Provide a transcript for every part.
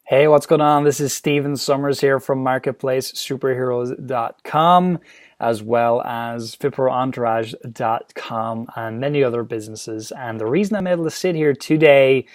Hey, what's going on? This is Steven Summers here from MarketplaceSuperheroes.com, as well as FitProEntourage.com and many other businesses. And the reason I'm able to sit here today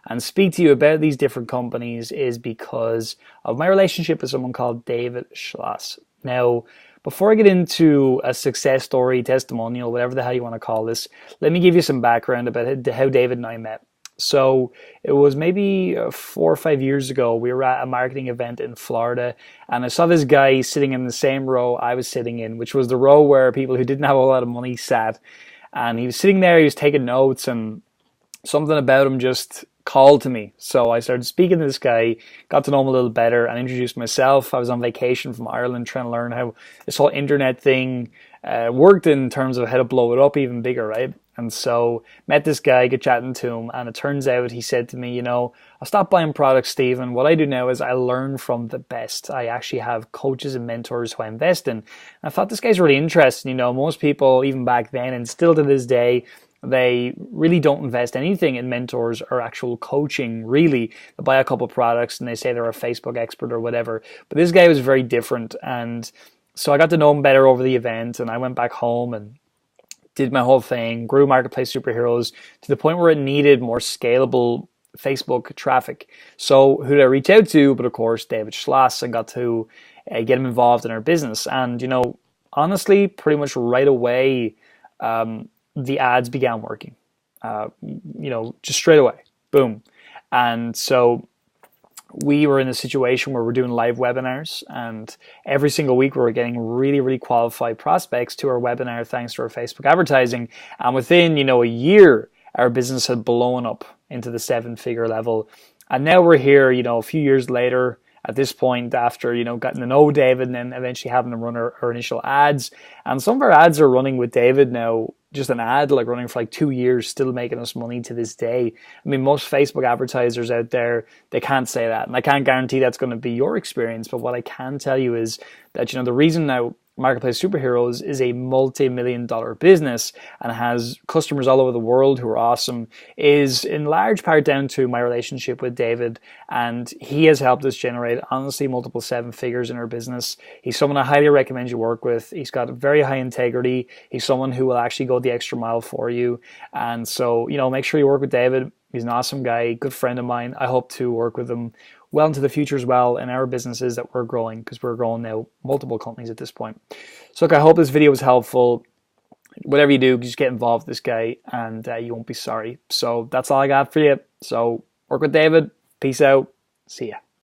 and speak to you about these different companies is because of my relationship with someone called David Schloss. Now, before I get into a success story, testimonial, whatever the hell you want to call this, let me give you some background about how David and I met. So it was maybe 4 or 5 years ago. We were at a marketing event in Florida, and I saw this guy sitting in the same row I was sitting in, which was the row where people who didn't have a lot of money sat. And he was sitting there, he was taking notes, and something about him just called to me. So I started speaking to this guy, got to know him a little better, and introduced myself. I was on vacation from Ireland trying to learn how this whole internet thing worked in terms of how to blow it up even bigger, right? And so met this guy, get chatting to him, and it turns out he said to me, I stopped buying products, Stephen. What I do now is I learn from the best. I actually have coaches and mentors who I invest in. And I thought this guy's really interesting. Most people, even back then and still to this day, they really don't invest anything in mentors or actual coaching, really. They buy a couple of products and they say they're a Facebook expert or whatever. But this guy was very different. And so I got to know him better over the event, and I went back home and did my whole thing, grew Marketplace Superheroes to the point where it needed more scalable Facebook traffic. So who did I reach out to? But of course, David Schloss, and got to get him involved in our business. And, honestly, pretty much right away, the ads began working, just straight away, boom. And so we were in a situation where we're doing live webinars, and every single week we were getting really, really qualified prospects to our webinar thanks to our Facebook advertising. And within, a year, our business had blown up into the 7-figure level. And now we're here, a few years later at this point after, getting to know David and then eventually having to run our initial ads. And some of our ads are running with David now, just an ad like running for 2 years, still making us money to this day. I mean, most Facebook advertisers out there, they can't say that. And I can't guarantee that's going to be your experience. But what I can tell you is that, the reason now Marketplace Superheroes is a multi-million-dollar business and has customers all over the world who are awesome is in large part down to my relationship with David. And he has helped us generate, honestly, multiple 7 figures in our business. He's someone I highly recommend you work with. He's got very high integrity. He's someone who will actually go the extra mile for you. And so, make sure you work with David. He's an awesome guy, good friend of mine. I hope to work with him well into the future as well in our businesses that we're growing, because we're growing now multiple companies at this point. So look, I hope this video was helpful. Whatever you do, just get involved with this guy and you won't be sorry. So that's all I got for you. So work with David. Peace out. See ya.